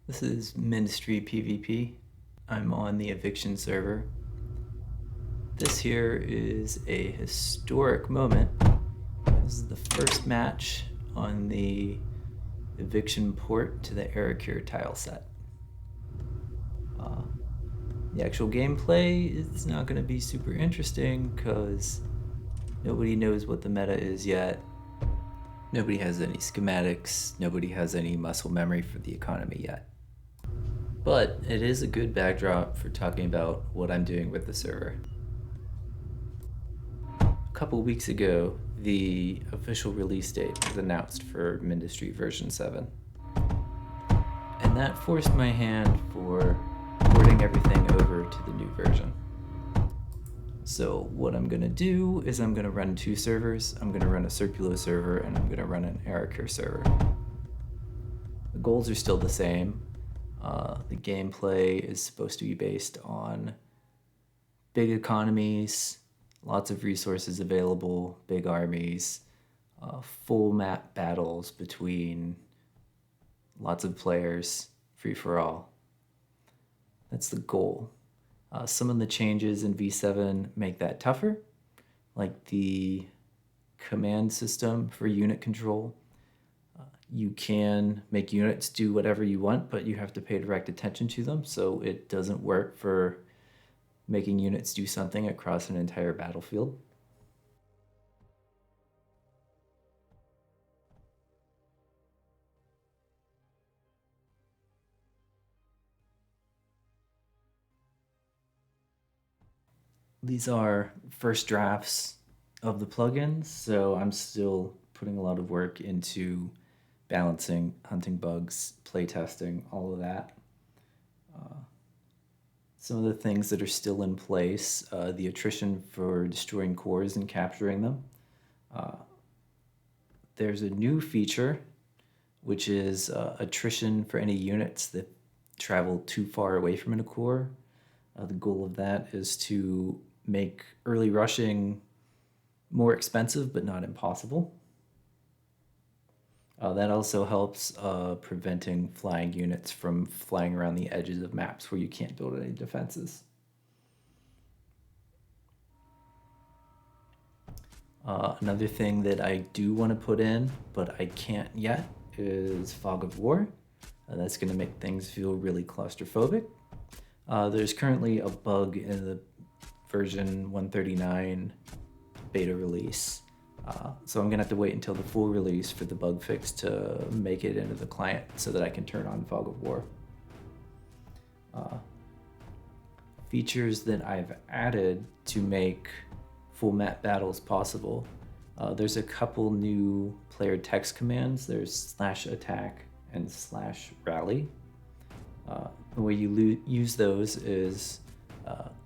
This is Mindustry PvP. I'm on the Eviction server. This here is a historic moment. This is the first match on the Eviction port to the Erekir tile set. The actual gameplay is not going to be super interesting because nobody knows what the meta is yet. Nobody has any schematics. Nobody has any muscle memory for the economy yet. But it is a good backdrop for talking about what I'm doing with the server. A couple weeks ago, the official release date was announced for Mindustry V7. And that forced my hand for porting everything over to the new version. So what I'm gonna do is I'm gonna run two servers. I'm gonna run a Serpulo server and I'm gonna run an Erekir server. The goals are still the same. The gameplay is supposed to be based on big economies, lots of resources available, big armies, full map battles between lots of players, free for all. That's the goal. Some of the changes in V7 make that tougher, like the command system for unit control. You can make units do whatever you want, but you have to pay direct attention to them, so it doesn't work for making units do something across an entire battlefield. These are first drafts of the plugins, so I'm still putting a lot of work into balancing, hunting bugs, playtesting, all of that. Some of the things that are still in place, the attrition for destroying cores and capturing them. There's a new feature, which is attrition for any units that travel too far away from a core. The goal of that is to make early rushing more expensive, but not impossible. That also helps preventing flying units from flying around the edges of maps where you can't build any defenses. Another thing that I do want to put in, but I can't yet, is Fog of War. That's going to make things feel really claustrophobic. There's currently a bug in the version 139 beta release. So I'm gonna have to wait until the full release for the bug fix to make it into the client so that I can turn on Fog of War. Features that I've added to make full map battles possible. There's a couple new player text commands. There's /attack and /rally. The way you use those is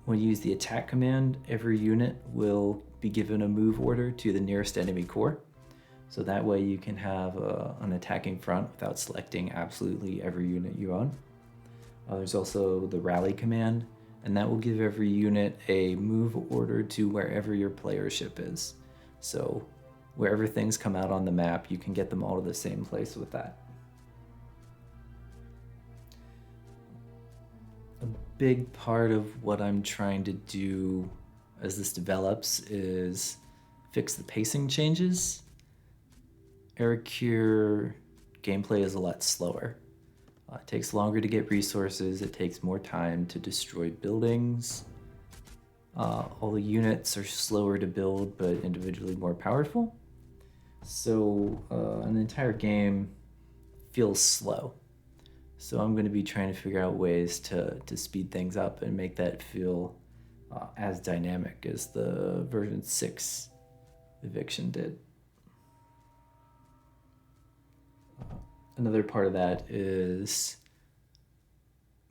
when you use the attack command, every unit will be given a move order to the nearest enemy core. So that way you can have an attacking front without selecting absolutely every unit you own. There's also the rally command, and that will give every unit a move order to wherever your player ship is. So wherever things come out on the map, you can get them all to the same place with that. A big part of what I'm trying to do as this develops is fix the pacing changes. Erekir gameplay is a lot slower. It takes longer to get resources, it takes more time to destroy buildings. All the units are slower to build, but individually more powerful. So an entire game feels slow. So I'm going to be trying to figure out ways to speed things up and make that feel as dynamic as the version 6 Eviction did. Another part of that is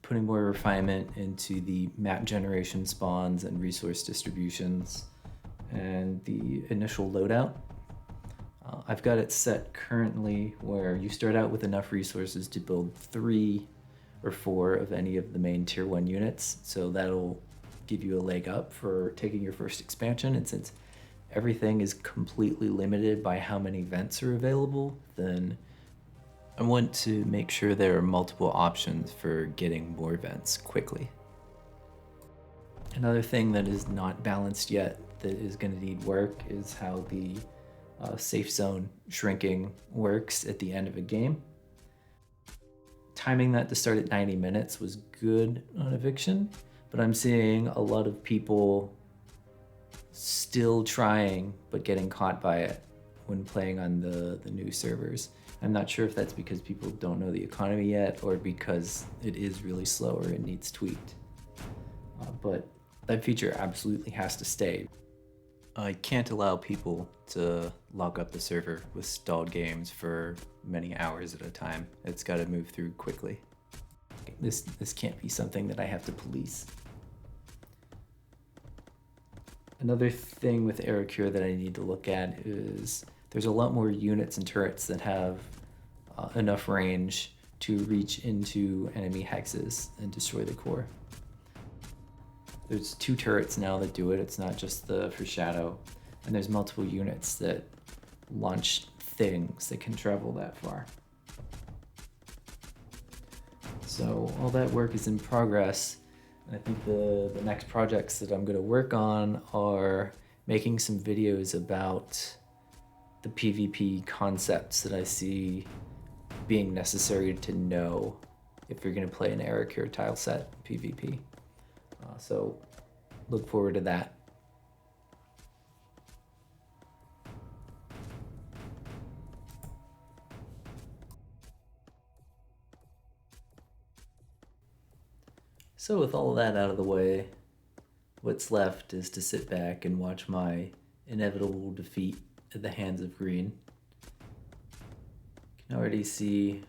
putting more refinement into the map generation spawns and resource distributions and the initial loadout. I've got it set currently where you start out with enough resources to build 3 or 4 of any of the main tier 1 units, so that'll give you a leg up for taking your first expansion. And since everything is completely limited by how many vents are available, then I want to make sure there are multiple options for getting more vents quickly. Another thing that is not balanced yet that is going to need work is how the safe zone shrinking works at the end of a game. Timing that to start at 90 minutes was good on Eviction, but I'm seeing a lot of people still trying but getting caught by it when playing on the new servers. I'm not sure if that's because people don't know the economy yet or because it is really slower and needs tweaked. But that feature absolutely has to stay. I can't allow people to lock up the server with stalled games for many hours at a time. It's got to move through quickly. This can't be something that I have to police. Another thing with Erekir that I need to look at is there's a lot more units and turrets that have enough range to reach into enemy hexes and destroy the core. There's 2 turrets now that do it. It's not just the for shadow. And there's multiple units that launch things that can travel that far. So all that work is in progress. And I think the next projects that I'm going to work on are making some videos about the PvP concepts that I see being necessary to know if you're going to play an Erekir tile set PvP. So look forward to that. So with all of that out of the way, what's left is to sit back and watch my inevitable defeat at the hands of green. You can already see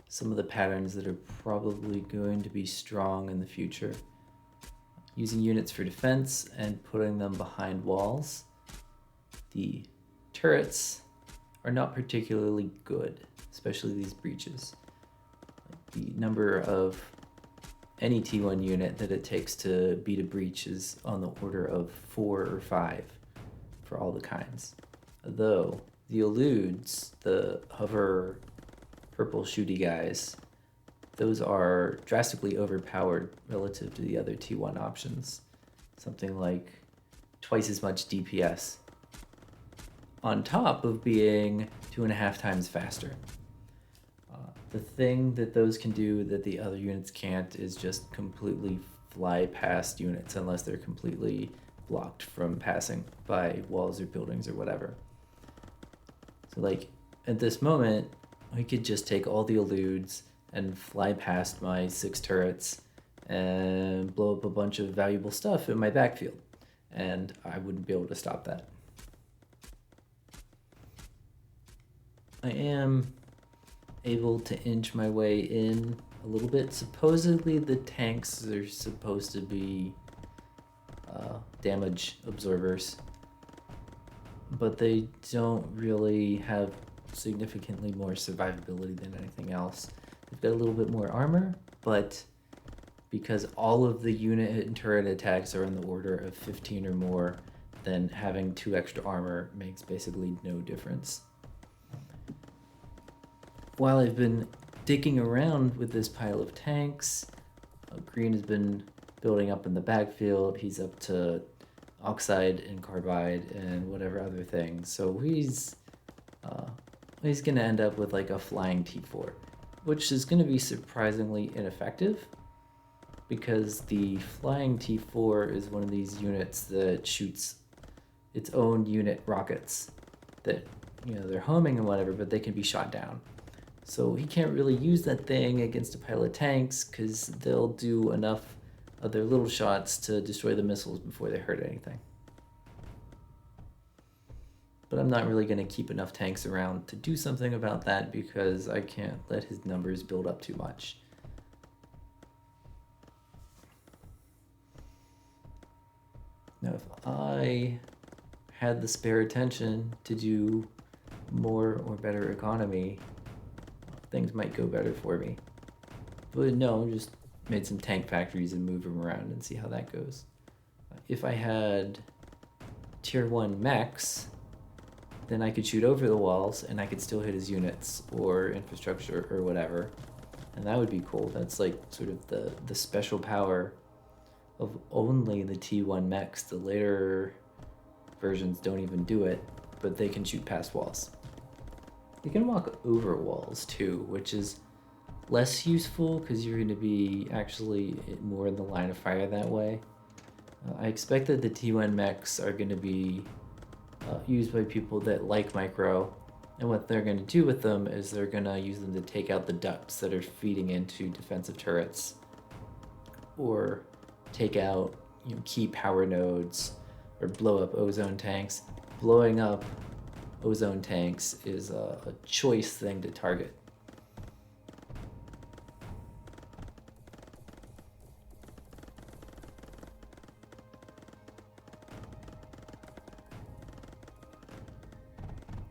some of the patterns that are probably going to be strong in the future. Using units for defense and putting them behind walls. The turrets are not particularly good, especially these breaches. The number of any T1 unit that it takes to beat a breach is on the order of 4 or 5 for all the kinds. Though the eludes, the hover purple shooty guys, those are drastically overpowered relative to the other T1 options. Something like twice as much DPS, on top of being 2.5 times faster. The thing that those can do that the other units can't is just completely fly past units unless they're completely blocked from passing by walls or buildings or whatever. So like at this moment, I could just take all the eludes and fly past my 6 turrets and blow up a bunch of valuable stuff in my backfield, and I wouldn't be able to stop that. I am able to inch my way in a little bit. Supposedly the tanks are supposed to be damage absorbers, but they don't really have significantly more survivability than anything else. They've got a little bit more armor, but because all of the unit and turret attacks are in the order of 15 or more, then having 2 extra armor makes basically no difference. While I've been digging around with this pile of tanks, Green has been building up in the backfield. He's up to oxide and carbide and whatever other things. So he's gonna end up with like a flying T4, which is gonna be surprisingly ineffective because the flying T4 is one of these units that shoots its own unit rockets that, you know, they're homing and whatever, but they can be shot down. So he can't really use that thing against a pile of tanks because they'll do enough of their little shots to destroy the missiles before they hurt anything. But I'm not really going to keep enough tanks around to do something about that because I can't let his numbers build up too much. Now, if I had the spare attention to do more or better economy, things might go better for me. But no, just made some tank factories and move them around and see how that goes. If I had tier 1 mechs, then I could shoot over the walls and I could still hit his units or infrastructure or whatever. And that would be cool. That's like sort of the special power of only the T1 mechs. The later versions don't even do it, but they can shoot past walls. You can walk over walls too, which is less useful because you're going to be actually more in the line of fire that way. I expect that the T1 mechs are going to be used by people that like micro, and what they're going to do with them is they're going to use them to take out the ducts that are feeding into defensive turrets, or take out key power nodes, or blow up ozone tanks. Blowing up ozone tanks is a choice thing to target.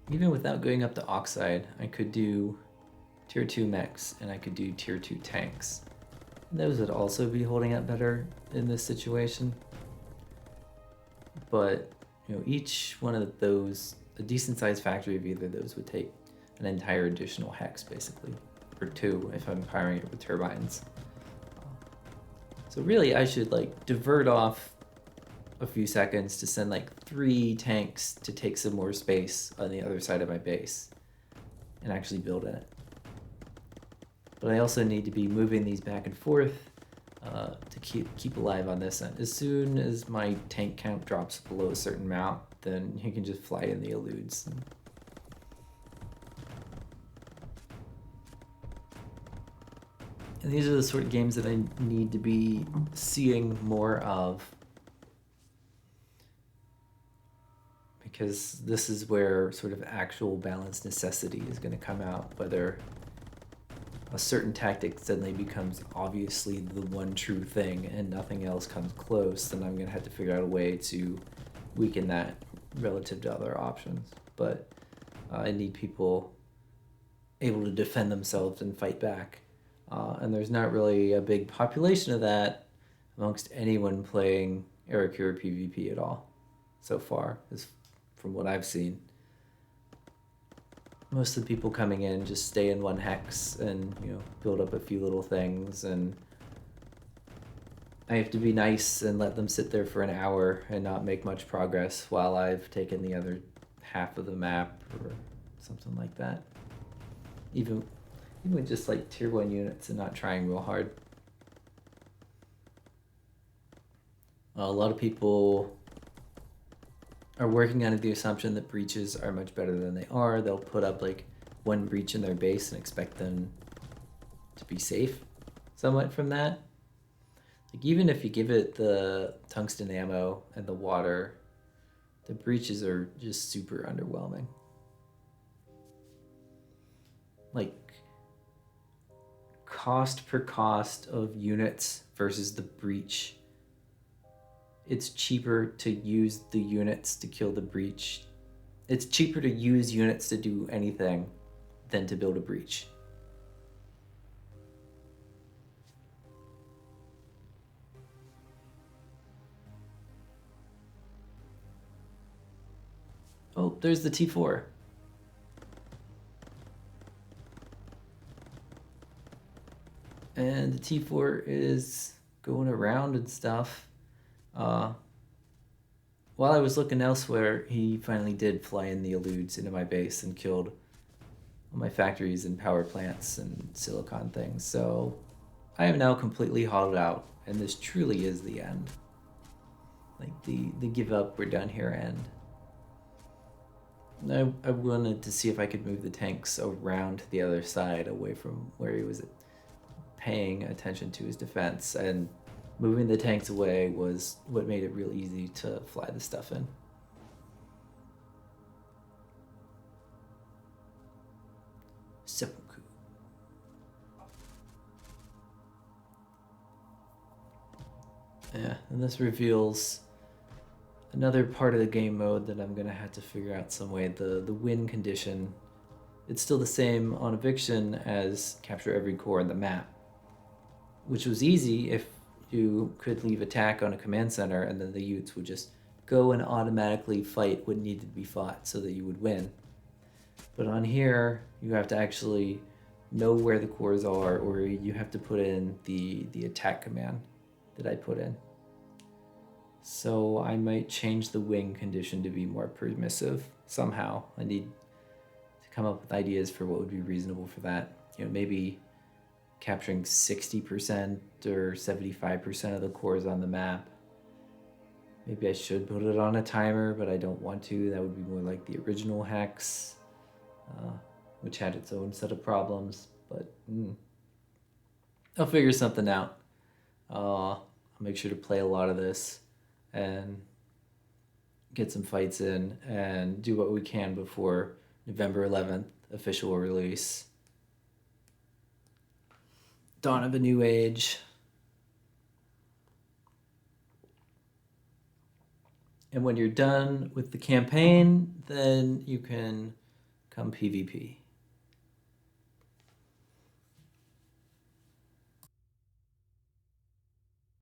Even without going up to Oxide, I could do tier 2 mechs and I could do tier 2 tanks. And those would also be holding up better in this situation. But each one of those, a decent sized factory of either of those would take an entire additional hex basically, or 2 if I'm powering it with turbines. So really I should divert off a few seconds to send 3 tanks to take some more space on the other side of my base and actually build in it. But I also need to be moving these back and forth to keep alive on this end. As soon as my tank count drops below a certain amount, then you can just fly in the eludes. And these are the sort of games that I need to be seeing more of, because this is where sort of actual balanced necessity is going to come out, whether a certain tactic suddenly becomes obviously the one true thing and nothing else comes close, then I'm going to have to figure out a way to weaken that relative to other options. But I need people able to defend themselves and fight back. And there's not really a big population of that amongst anyone playing Erekir PvP at all so far, from what I've seen. Most of the people coming in just stay in one hex and build up a few little things, and I have to be nice and let them sit there for an hour and not make much progress while I've taken the other half of the map or something like that. Even with just tier 1 units and not trying real hard. A lot of people are working under the assumption that breaches are much better than they are. They'll put up 1 breach in their base and expect them to be safe somewhat from that. Even if you give it the tungsten ammo and the water, the breaches are just super underwhelming. Cost per cost of units versus the breach, it's cheaper to use the units to kill the breach. It's cheaper to use units to do anything than to build a breach. Oh, there's the T4. And the T4 is going around and stuff. While I was looking elsewhere, he finally did fly in the eludes into my base and killed all my factories and power plants and silicon things. So I am now completely hollowed out, and this truly is the end. The give up, we're done here end. I wanted to see if I could move the tanks around to the other side, away from where he was paying attention to his defense, and moving the tanks away was what made it real easy to fly the stuff in. Seppuku. Yeah, and this reveals another part of the game mode that I'm gonna have to figure out some way. The win condition, it's still the same on Eviction as capture every core in the map, which was easy if you could leave attack on a command center and then the Utes would just go and automatically fight what needed to be fought so that you would win. But on here, you have to actually know where the cores are, or you have to put in the attack command that I put in. So I might change the wing condition to be more permissive somehow. I need to come up with ideas for what would be reasonable for that. You know, maybe capturing 60% or 75% of the cores on the map. Maybe I should put it on a timer, but I don't want to. That would be more like the original Hex, which had its own set of problems. But I'll figure something out. I'll make sure to play a lot of this and get some fights in and do what we can before November 11th, official release. Dawn of a New Age. And when you're done with the campaign, then you can come PvP.